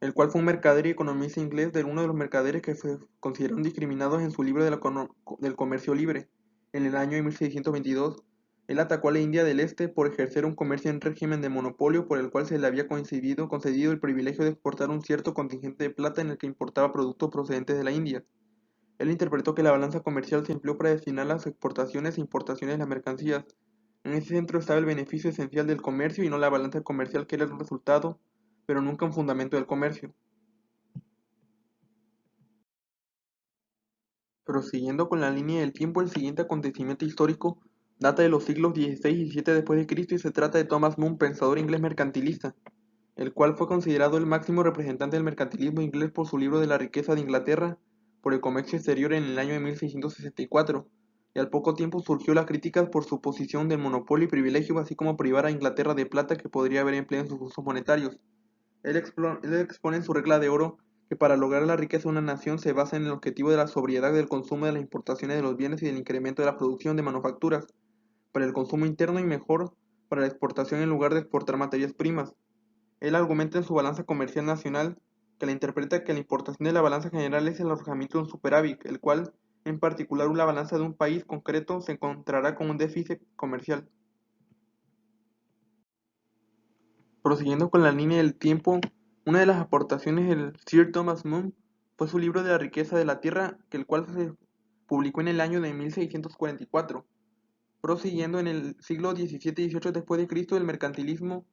S1: el cual fue un mercader y economista inglés de uno de los mercaderes que se consideraron discriminados en su libro del comercio libre. En el año de 1622, él atacó a la India del Este por ejercer un comercio en régimen de monopolio por el cual se le había concedido el privilegio de exportar un cierto contingente de plata en el que importaba productos procedentes de la India. Él interpretó que la balanza comercial se empleó para destinar las exportaciones e importaciones de las mercancías. En ese centro estaba el beneficio esencial del comercio y no la balanza comercial que era el resultado, pero nunca un fundamento del comercio. Prosiguiendo con la línea del tiempo, el siguiente acontecimiento histórico data de los siglos XVI y XVII después de Cristo y se trata de Thomas Moon, pensador inglés mercantilista, el cual fue considerado el máximo representante del mercantilismo inglés por su libro de la riqueza de Inglaterra por el comercio exterior en el año de 1664, y al poco tiempo surgió las críticas por su posición del monopolio y privilegio, así como privar a Inglaterra de plata que podría haber empleado en sus usos monetarios. Él expone en su regla de oro que para lograr la riqueza de una nación se basa en el objetivo de la sobriedad del consumo de las importaciones de los bienes y del incremento de la producción de manufacturas, para el consumo interno y mejor para la exportación en lugar de exportar materias primas. Él argumenta en su balanza comercial nacional que la interpreta que la importación de la balanza general es el alojamiento de un superávit, el cual, en particular, la balanza de un país concreto se encontrará con un déficit comercial. Prosiguiendo con la línea del tiempo, una de las aportaciones del Sir Thomas Moon fue su libro de la riqueza de la tierra, el cual se publicó en el año de 1644. Prosiguiendo en el siglo XVII y XVIII después de Cristo, el mercantilismo,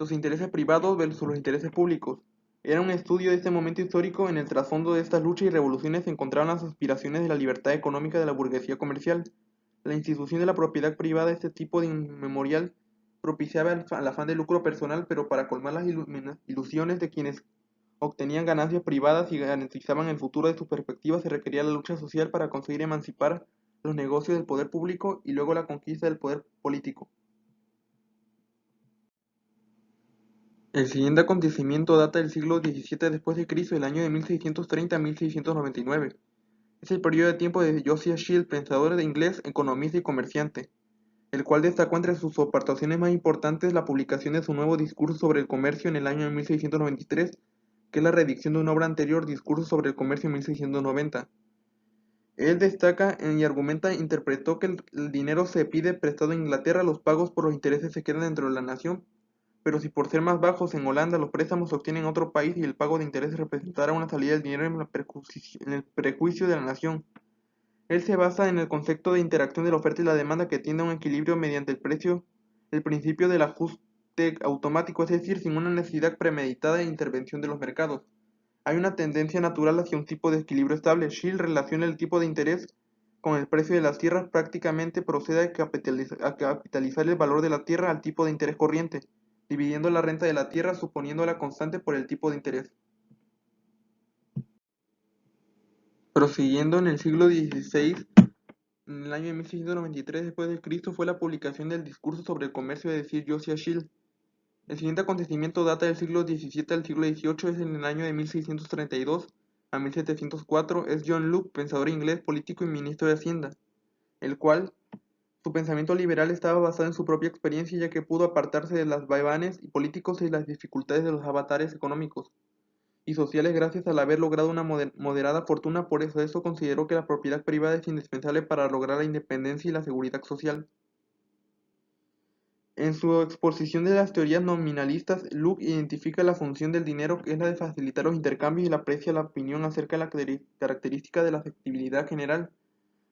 S1: los intereses privados versus los intereses públicos. Era un estudio de este momento histórico. En el trasfondo de estas luchas y revoluciones se encontraban las aspiraciones de la libertad económica de la burguesía comercial. La institución de la propiedad privada, este tipo de inmemorial, propiciaba el afán de lucro personal, pero para colmar las ilusiones de quienes obtenían ganancias privadas y garantizaban el futuro de sus perspectivas, se requería la lucha social para conseguir emancipar los negocios del poder público y luego la conquista del poder político. El siguiente acontecimiento data del siglo XVII después de Cristo, el año de 1630 a 1699. Es el periodo de tiempo de Josiah Shield, pensador de inglés, economista y comerciante, el cual destacó entre sus aportaciones más importantes la publicación de su nuevo discurso sobre el comercio en el año de 1693, que es la reedicción de una obra anterior, Discurso sobre el comercio en 1690. Él destaca y argumenta, interpretó que el dinero se pide prestado en Inglaterra, los pagos por los intereses se quedan dentro de la nación, pero si por ser más bajos en Holanda los préstamos se obtienen en otro país y el pago de intereses representará una salida del dinero en el prejuicio de la nación. Él se basa en el concepto de interacción de la oferta y la demanda que tiende a un equilibrio mediante el precio, el principio del ajuste automático, es decir, sin una necesidad premeditada de intervención de los mercados. Hay una tendencia natural hacia un tipo de equilibrio estable. Schill relaciona el tipo de interés con el precio de las tierras, prácticamente procede a capitalizar el valor de la tierra al tipo de interés corriente, dividiendo la renta de la tierra suponiéndola constante por el tipo de interés. Prosiguiendo en el siglo XVI, en el año de 1693 después de Cristo fue la publicación del Discurso sobre el comercio de Sir Josiah Shield. El siguiente acontecimiento data del siglo XVII al siglo XVIII, es en el año de 1632 a 1704, es John Locke, pensador inglés, político y ministro de Hacienda, el cual su pensamiento liberal estaba basado en su propia experiencia ya que pudo apartarse de los vaivenes políticos y las dificultades de los avatares económicos. y sociales gracias al haber logrado una moderada fortuna. Por eso consideró que la propiedad privada es indispensable para lograr la independencia y la seguridad social. En su exposición de las teorías nominalistas, Locke identifica la función del dinero, que es la de facilitar los intercambios, y le aprecia la opinión acerca de la característica de la aceptabilidad general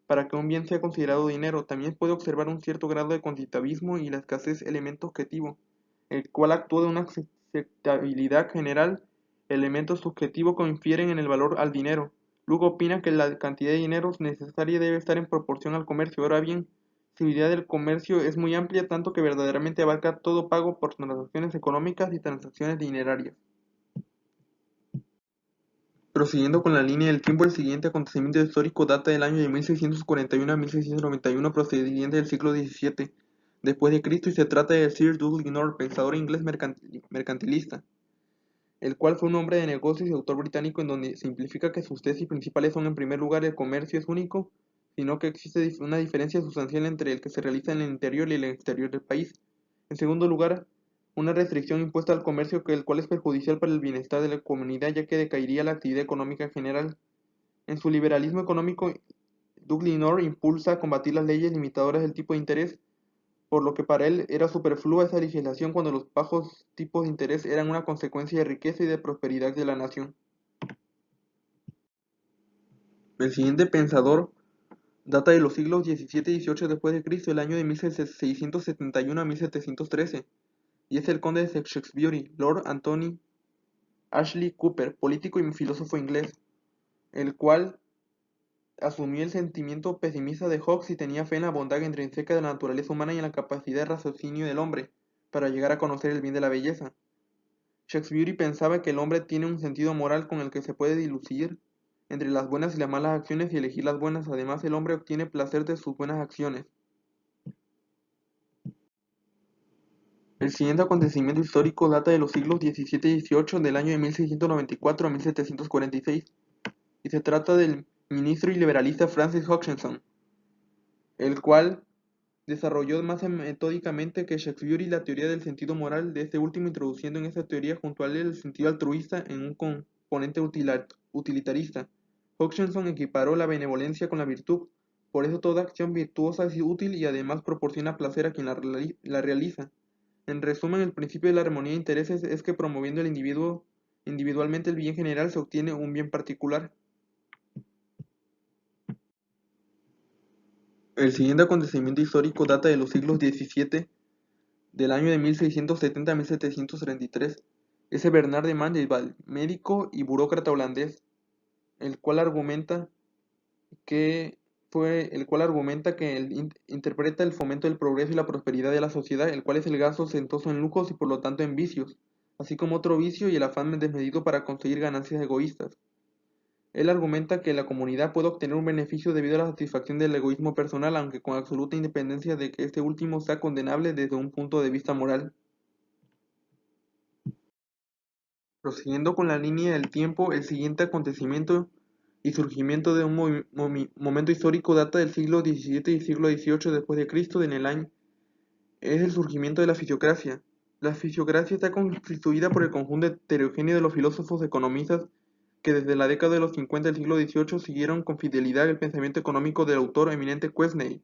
S1: para que un bien sea considerado dinero. También puede observar un cierto grado de cuantitativismo y la escasez elemento objetivo, el cual actúa de una aceptabilidad general, elemento subjetivo que infieren en el valor al dinero. Luego opina que la cantidad de dinero necesaria debe estar en proporción al comercio. Ahora bien, su idea del comercio es muy amplia, tanto que verdaderamente abarca todo pago por transacciones económicas y transacciones dinerarias. Prosiguiendo con la línea del tiempo, el siguiente acontecimiento histórico data del año de 1641 a 1691, procedente del siglo XVII después de Cristo, y se trata de Sir Dudley North, pensador inglés mercantilista, el cual fue un hombre de negocios y autor británico, en donde simplifica que sus tesis principales son: en primer lugar, el comercio es único, sino que existe una diferencia sustancial entre el que se realiza en el interior y el exterior del país. En segundo lugar, una restricción impuesta al comercio, el cual es perjudicial para el bienestar de la comunidad, ya que decaería la actividad económica en general. En su liberalismo económico, Dudley North impulsa a combatir las leyes limitadoras del tipo de interés, por lo que para él era superflua esa legislación cuando los bajos tipos de interés eran una consecuencia de riqueza y de prosperidad de la nación. El siguiente pensador data de los siglos XVII y XVIII después de Cristo, el año de 1671 a 1713, y es el conde de Shaftesbury, Lord Anthony Ashley Cooper, político y filósofo inglés, el cual asumió el sentimiento pesimista de Hobbes y tenía fe en la bondad intrínseca de la naturaleza humana y en la capacidad de raciocinio del hombre para llegar a conocer el bien de la belleza. Shaftesbury pensaba que el hombre tiene un sentido moral con el que se puede dilucidar entre las buenas y las malas acciones y elegir las buenas. Además, el hombre obtiene placer de sus buenas acciones. El siguiente acontecimiento histórico data de los siglos XVII y XVIII, del año de 1694 a 1746, y se trata del ministro y liberalista Francis Hutchinson, el cual desarrolló más metódicamente que Shaftesbury la teoría del sentido moral de este último, introduciendo en esa teoría junto a él el sentido altruista en un componente utilitarista. Hutchinson equiparó la benevolencia con la virtud, por eso toda acción virtuosa es útil y además proporciona placer a quien la realiza. En resumen, el principio de la armonía de intereses es que promoviendo el individuo individualmente el bien general se obtiene un bien particular. El siguiente acontecimiento histórico data de los siglos XVII, del año de 1670 a 1733. Es Bernard de Mandeville, médico y burócrata holandés, el cual argumenta que interpreta el fomento del progreso y la prosperidad de la sociedad, el cual es el gasto ostentoso en lujos y por lo tanto en vicios, así como otro vicio y el afán desmedido para conseguir ganancias egoístas. Él argumenta que la comunidad puede obtener un beneficio debido a la satisfacción del egoísmo personal, aunque con absoluta independencia de que este último sea condenable desde un punto de vista moral. Prosiguiendo con la línea del tiempo, el siguiente acontecimiento y surgimiento de un momento histórico data del siglo XVII y siglo XVIII después de Cristo, en el año es el surgimiento de la fisiocracia. La fisiocracia está constituida por el conjunto heterogéneo de los filósofos economistas que desde la década de los 50 del siglo XVIII siguieron con fidelidad el pensamiento económico del autor eminente Quesnay.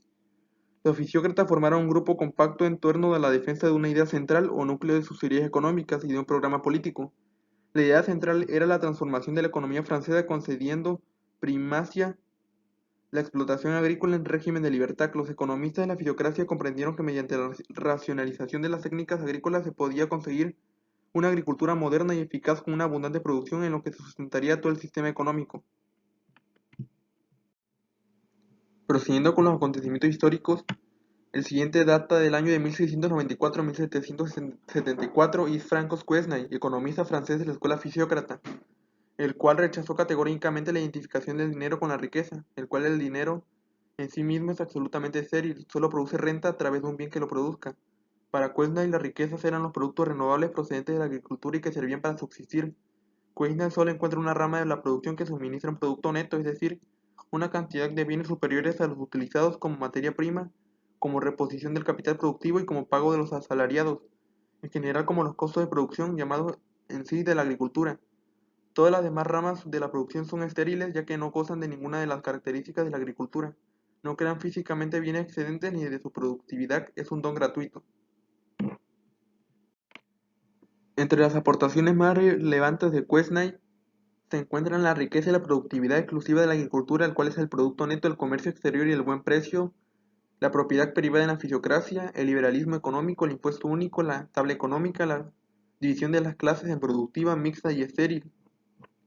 S1: Los fisiócratas formaron un grupo compacto en torno a la defensa de una idea central o núcleo de sus teorías económicas y de un programa político. La idea central era la transformación de la economía francesa, concediendo primacia la explotación agrícola en régimen de libertad. Los economistas de la fisiocracia comprendieron que mediante la racionalización de las técnicas agrícolas se podía conseguir una agricultura moderna y eficaz con una abundante producción en lo que se sustentaría todo el sistema económico. Prosiguiendo con los acontecimientos históricos, el siguiente data del año de 1694 a 1774 y es Francois Quesnay, economista francés de la escuela fisiócrata, el cual rechazó categóricamente la identificación del dinero con la riqueza, el cual el dinero en sí mismo es absolutamente estéril, solo produce renta a través de un bien que lo produzca. Para Quesnay las riquezas eran los productos renovables procedentes de la agricultura y que servían para subsistir. Quesnay solo encuentra una rama de la producción que suministra un producto neto, es decir, una cantidad de bienes superiores a los utilizados como materia prima, como reposición del capital productivo y como pago de los asalariados, en general como los costos de producción llamados en sí de la agricultura. Todas las demás ramas de la producción son estériles ya que no gozan de ninguna de las características de la agricultura. No crean físicamente bienes excedentes ni de su productividad es un don gratuito. Entre las aportaciones más relevantes de Quesnay se encuentran la riqueza y la productividad exclusiva de la agricultura, el cual es el producto neto del comercio exterior y el buen precio, la propiedad privada en la fisiocracia, el liberalismo económico, el impuesto único, la tabla económica, la división de las clases en productiva, mixta y estéril.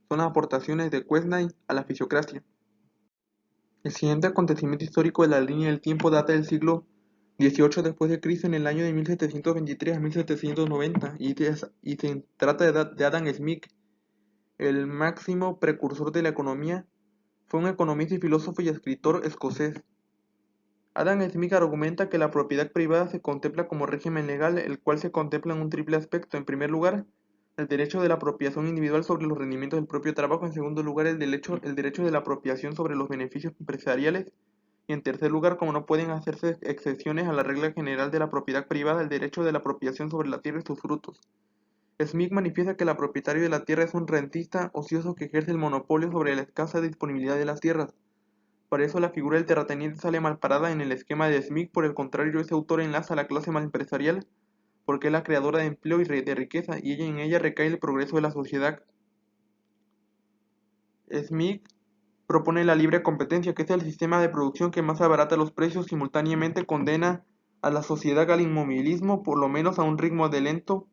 S1: Son las aportaciones de Quesnay a la fisiocracia. El siguiente acontecimiento histórico de la línea del tiempo data del siglo XVIII después de Cristo en el año de 1723 a 1790 y se trata de Adam Smith, el máximo precursor de la economía. Fue un economista y filósofo y escritor escocés. Adam Smith argumenta que la propiedad privada se contempla como régimen legal, el cual se contempla en un triple aspecto. En primer lugar, el derecho de la apropiación individual sobre los rendimientos del propio trabajo. En segundo lugar, el derecho de la apropiación sobre los beneficios empresariales. Y en tercer lugar, como no pueden hacerse excepciones a la regla general de la propiedad privada, el derecho de la apropiación sobre la tierra y sus frutos. Smith manifiesta que el propietario de la tierra es un rentista ocioso que ejerce el monopolio sobre la escasa disponibilidad de las tierras. Para eso la figura del terrateniente sale mal parada en el esquema de Smith. Por el contrario, ese autor enlaza a la clase más empresarial porque es la creadora de empleo y de riqueza, y en ella recae el progreso de la sociedad. Smith propone la libre competencia, que es el sistema de producción que más abarata los precios, simultáneamente condena a la sociedad al inmovilismo, por lo menos a un ritmo de lento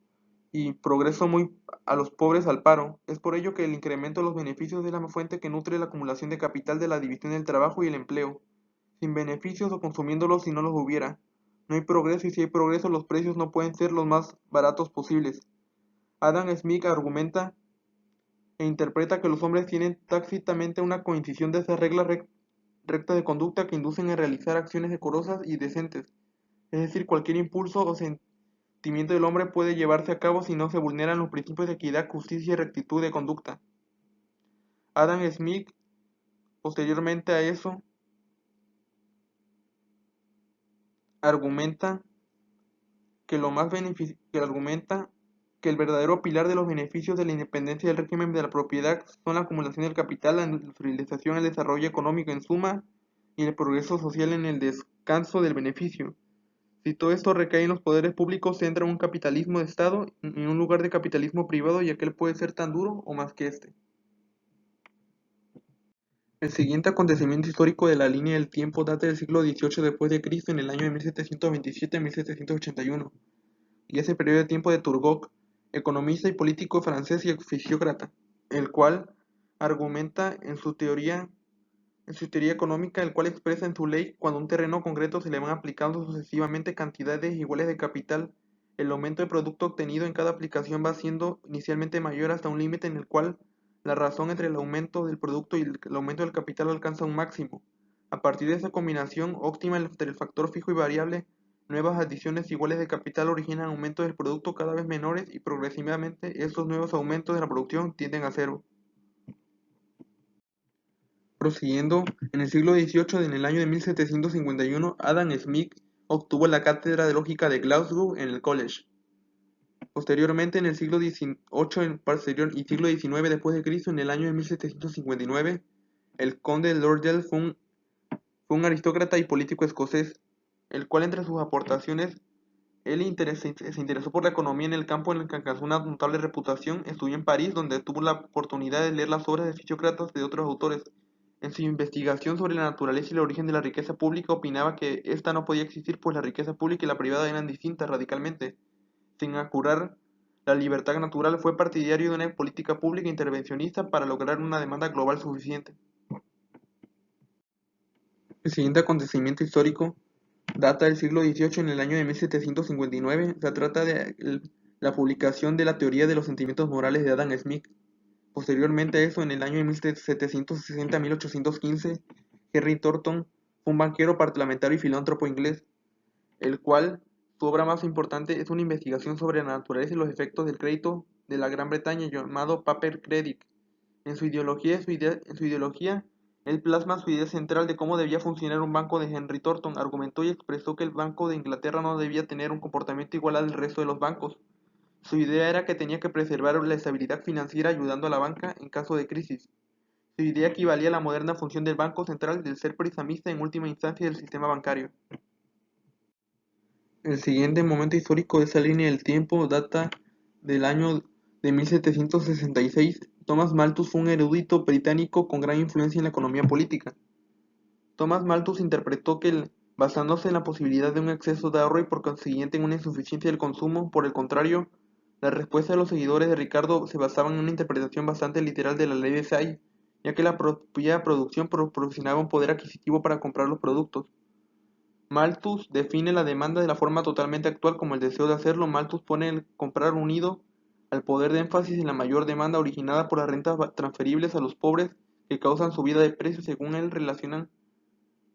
S1: y progreso muy a los pobres al paro. Es por ello que el incremento de los beneficios es la fuente que nutre la acumulación de capital de la división del trabajo y el empleo. Sin beneficios o consumiéndolos si no los hubiera. No hay progreso y si hay progreso los precios no pueden ser los más baratos posibles. Adam Smith argumenta e interpreta que los hombres tienen tácitamente una coincidencia de esas reglas rectas de conducta que inducen a realizar acciones decorosas y decentes. Es decir, cualquier impulso o sentimiento del hombre puede llevarse a cabo si no se vulneran los principios de equidad, justicia y rectitud de conducta. Adam Smith, posteriormente a eso, argumenta que el verdadero pilar de los beneficios de la independencia del régimen de la propiedad son la acumulación del capital, la industrialización, el desarrollo económico en suma y el progreso social en el descanso del beneficio. Si todo esto recae en los poderes públicos, se entra en un capitalismo de Estado, en un lugar de capitalismo privado, y aquel puede ser tan duro o más que este. El siguiente acontecimiento histórico de la línea del tiempo data del siglo XVIII después de Cristo en el año de 1727 a 1781, y ese periodo de tiempo de Turgot, economista y político francés y fisiócrata, el cual argumenta en su teoría económica, el cual expresa en su ley cuando a un terreno concreto se le van aplicando sucesivamente cantidades iguales de capital, el aumento del producto obtenido en cada aplicación va siendo inicialmente mayor hasta un límite en el cual la razón entre el aumento del producto y el aumento del capital alcanza un máximo. A partir de esa combinación óptima entre el factor fijo y variable, nuevas adiciones iguales de capital originan aumentos del producto cada vez menores y progresivamente estos nuevos aumentos de la producción tienden a cero. Prosiguiendo, en el siglo XVIII, en el año de 1751, Adam Smith obtuvo la cátedra de lógica de Glasgow en el College. Posteriormente, en el siglo XVIII y siglo XIX después de Cristo, en el año de 1759, el conde Lordell fue un aristócrata y político escocés, el cual entre sus aportaciones, se interesó por la economía en el campo en el que alcanzó una notable reputación. Estudió en París, donde tuvo la oportunidad de leer las obras de fisiócratas de otros autores. En su investigación sobre la naturaleza y el origen de la riqueza pública, opinaba que ésta no podía existir, pues la riqueza pública y la privada eran distintas radicalmente. Sin acurar la libertad natural, fue partidario de una política pública intervencionista para lograr una demanda global suficiente. El siguiente acontecimiento histórico data del siglo XVIII en el año de 1759. Se trata de la publicación de la teoría de los sentimientos morales de Adam Smith. Posteriormente a eso, en el año de 1760 a 1815, Henry Thornton fue un banquero, parlamentario y filántropo inglés, el cual su obra más importante es una investigación sobre la naturaleza y los efectos del crédito de la Gran Bretaña llamado Paper Credit. En su ideología, él plasma su idea central de cómo debía funcionar un banco de Henry Thornton. Argumentó y expresó que el Banco de Inglaterra no debía tener un comportamiento igual al resto de los bancos, Su idea era que tenía que preservar la estabilidad financiera ayudando a la banca en caso de crisis. Su idea equivalía a la moderna función del Banco Central del ser prestamista en última instancia del sistema bancario. El siguiente momento histórico de esta línea del tiempo data del año de 1766. Thomas Malthus fue un erudito británico con gran influencia en la economía política. Thomas Malthus interpretó que, basándose en la posibilidad de un exceso de ahorro y por consiguiente en una insuficiencia del consumo, por el contrario, la respuesta de los seguidores de Ricardo se basaba en una interpretación bastante literal de la ley de Say, ya que la propia producción proporcionaba un poder adquisitivo para comprar los productos. Malthus define la demanda de la forma totalmente actual como el deseo de hacerlo. Malthus pone el comprar unido al poder de énfasis en la mayor demanda originada por las rentas transferibles a los pobres que causan subida de precios. Según él,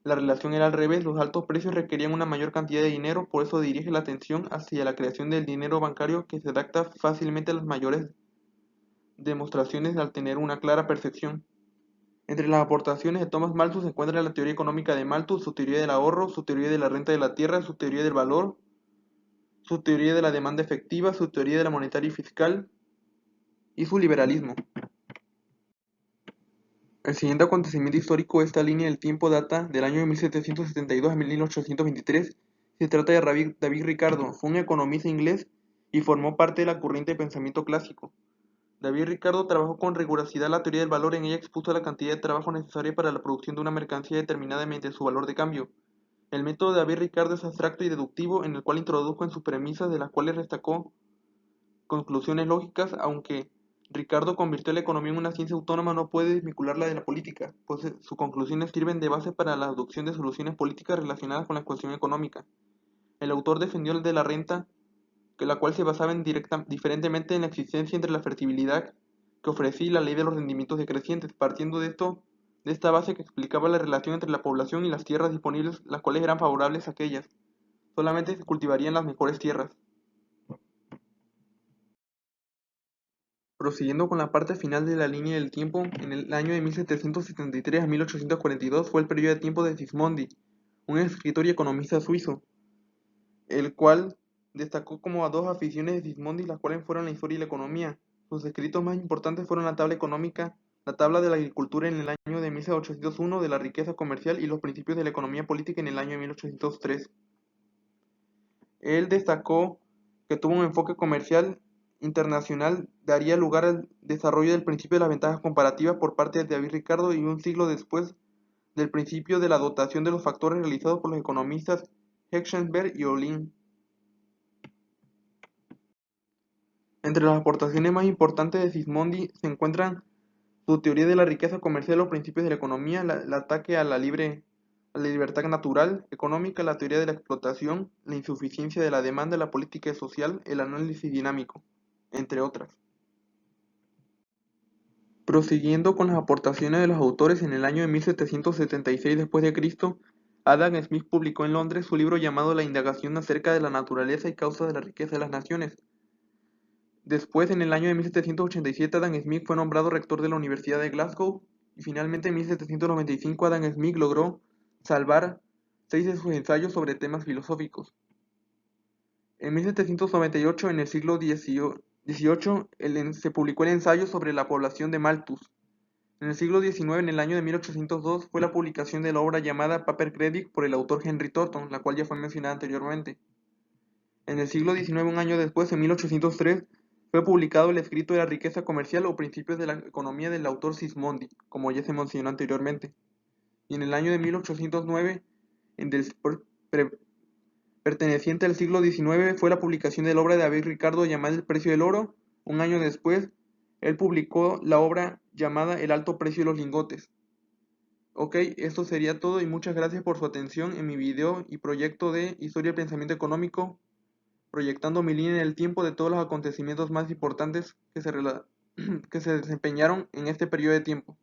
S1: la relación era al revés, los altos precios requerían una mayor cantidad de dinero, por eso dirige la atención hacia la creación del dinero bancario que se adapta fácilmente a las mayores demostraciones al tener una clara percepción. Entre las aportaciones de Thomas Malthus se encuentra la teoría económica de Malthus, su teoría del ahorro, su teoría de la renta de la tierra, su teoría del valor, su teoría de la demanda efectiva, su teoría de la monetaria y fiscal y su liberalismo. El siguiente acontecimiento histórico de esta línea del tiempo data del año de 1772 a 1823. Se trata de David Ricardo, fue un economista inglés y formó parte de la corriente de pensamiento clásico. David Ricardo trabajó con rigurosidad la teoría del valor. En ella expuso la cantidad de trabajo necesaria para la producción de una mercancía determinada mediante su valor de cambio. El método de David Ricardo es abstracto y deductivo, en el cual introdujo en sus premisas, de las cuales destacó conclusiones lógicas. Aunque Ricardo convirtió la economía en una ciencia autónoma, no puede desvincularla de la política, pues sus conclusiones sirven de base para la adopción de soluciones políticas relacionadas con la cuestión económica. El autor defendió el de la renta, la cual se basaba diferentemente en la existencia entre la fertilidad que ofrecía y la ley de los rendimientos decrecientes, partiendo de esta base que explicaba la relación entre la población y las tierras disponibles, las cuales eran favorables a aquellas. Solamente se cultivarían las mejores tierras. Prosiguiendo con la parte final de la línea del tiempo, en el año de 1773 a 1842 fue el periodo de tiempo de Sismondi, un escritor y economista suizo, el cual destacó como a dos aficiones de Sismondi, las cuales fueron la historia y la economía. Sus escritos más importantes fueron la tabla económica, la tabla de la agricultura en el año de 1801, de la riqueza comercial y los principios de la economía política en el año de 1803. Él destacó que tuvo un enfoque comercial internacional, daría lugar al desarrollo del principio de las ventajas comparativas por parte de David Ricardo, y un siglo después del principio de la dotación de los factores, realizados por los economistas Heckscherberg y Ohlin. Entre las aportaciones más importantes de Sismondi se encuentran su teoría de la riqueza comercial, los principios de la economía, el ataque a la libertad natural, económica, la teoría de la explotación, la insuficiencia de la demanda, la política social, el análisis dinámico, entre otras. Prosiguiendo con las aportaciones de los autores, en el año de 1776 después de Cristo, Adam Smith publicó en Londres su libro llamado La indagación acerca de la naturaleza y causas de la riqueza de las naciones. Después, en el año de 1787, Adam Smith fue nombrado rector de la Universidad de Glasgow, y finalmente en 1795 Adam Smith logró salvar 6 de sus ensayos sobre temas filosóficos. En 1798, en el siglo XVIII, se publicó el ensayo sobre la población de Malthus. En el siglo XIX, en el año de 1802, fue la publicación de la obra llamada Paper Credit por el autor Henry Thornton, la cual ya fue mencionada anteriormente. En el siglo XIX, un año después, en 1803, fue publicado el escrito de la riqueza comercial o principios de la economía del autor Sismondi, como ya se mencionó anteriormente. Y en el año de 1809, perteneciente al siglo XIX, fue la publicación de la obra de David Ricardo llamada El precio del oro. Un año después, él publicó la obra llamada El alto precio de los lingotes. Ok, esto sería todo y muchas gracias por su atención en mi video y proyecto de Historia del Pensamiento Económico, proyectando mi línea en el tiempo de todos los acontecimientos más importantes que se desempeñaron en este periodo de tiempo.